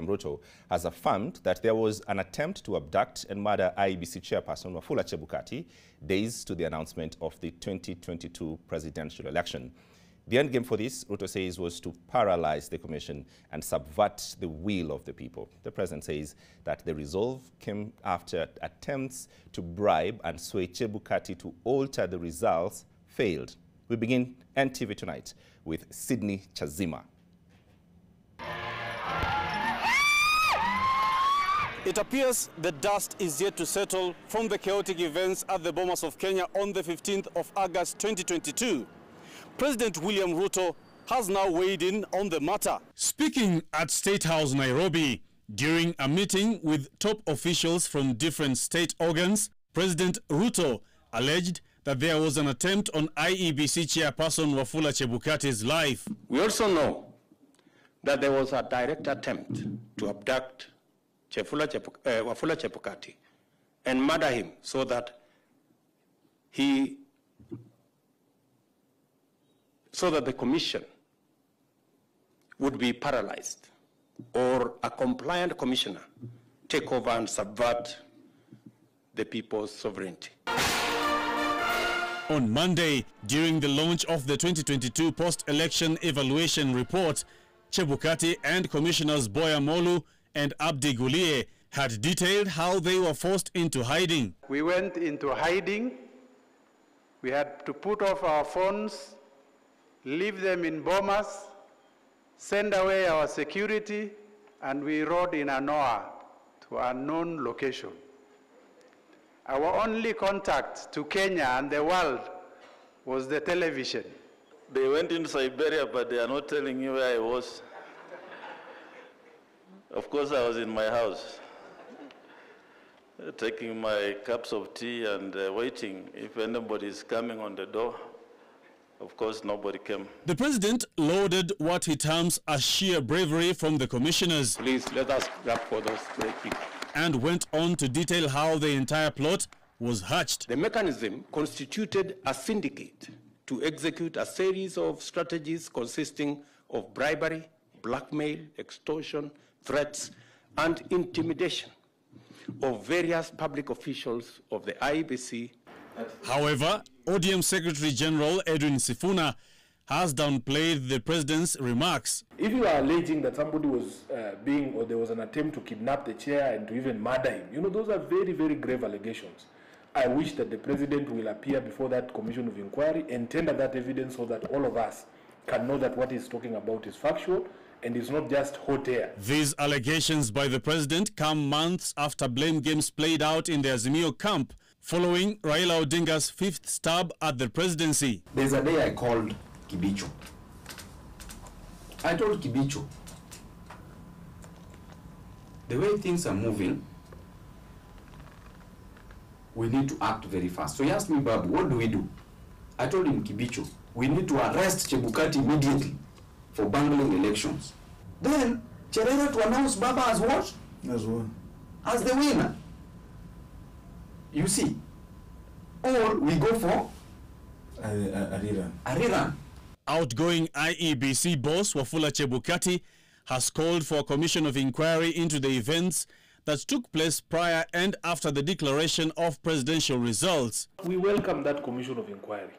Ruto has affirmed that there was an attempt to abduct and murder IEBC chairperson Wafula Chebukari days to the announcement of the 2022 presidential election. The endgame for this, Ruto says, was to paralyze the commission and subvert the will of the people. The president says that the resolve came after attempts to bribe and sway Chebukari to alter the results failed. We begin NTV Tonight with Sydney Chazima. It appears the dust is yet to settle from the chaotic events at the Bomas of Kenya on the 15th of August 2022. President William Ruto has now weighed in on the matter. Speaking at State House, Nairobi, during a meeting with top officials from different state organs, President Ruto alleged that there was an attempt on IEBC chairperson Wafula Chebukari's life. We also know that there was a direct attempt to abduct Wafula Chebukari and murder him so that the commission would be paralyzed, or a compliant commissioner take over and subvert the people's sovereignty. On Monday, during the launch of the 2022 post-election evaluation report, Chebukari and Commissioners Boya Molu and Abdi Gulie had detailed how they were forced into hiding. We went into hiding. We had to put off our phones, leave them in Bomas, send away our security, and we rode in Anoa to a known location. Our only contact to Kenya and the world was the television. They went in Siberia, but they are not telling me where I was. Of course, I was in my house, taking my cups of tea and waiting if anybody is coming on the door. Of course, nobody came. The president lauded what he terms a sheer bravery from the commissioners. Please let us clap for those brave people. And went on to detail how the entire plot was hatched. The mechanism constituted a syndicate to execute a series of strategies consisting of bribery, blackmail, extortion, threats, and intimidation of various public officials of the IEBC. However, ODM Secretary General Edwin Sifuna has downplayed the president's remarks. If you are alleging that somebody was or there was an attempt to kidnap the chair and to even murder him, those are very, very grave allegations. I wish that the president will appear before that commission of inquiry and tender that evidence so that all of us can know that what he's talking about is factual and it's not just hot air. These allegations by the president come months after blame games played out in the Azimio camp following Raila Odinga's fifth stab at the presidency. There's a day I called Kibicho. I told Kibicho, the way things are moving, we need to act very fast. So he asked me, Babu, what do we do? I told him, Kibicho, we need to arrest Chebukari immediately for bungling elections. Then, Cherera to announce Baba as what? As what? As the winner. You see. Or we go for a rerun. A rerun. Outgoing IEBC boss Wafula Chebukari has called for a commission of inquiry into the events that took place prior and after the declaration of presidential results. We welcome that commission of inquiry.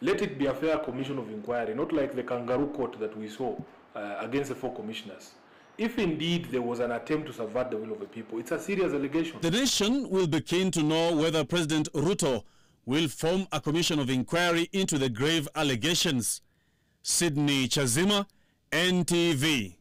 Let it be a fair commission of inquiry, not like the kangaroo court that we saw against the 4 commissioners. If indeed there was an attempt to subvert the will of the people, it's a serious allegation. The nation will be keen to know whether President Ruto will form a commission of inquiry into the grave allegations. Sydney Chazima, NTV.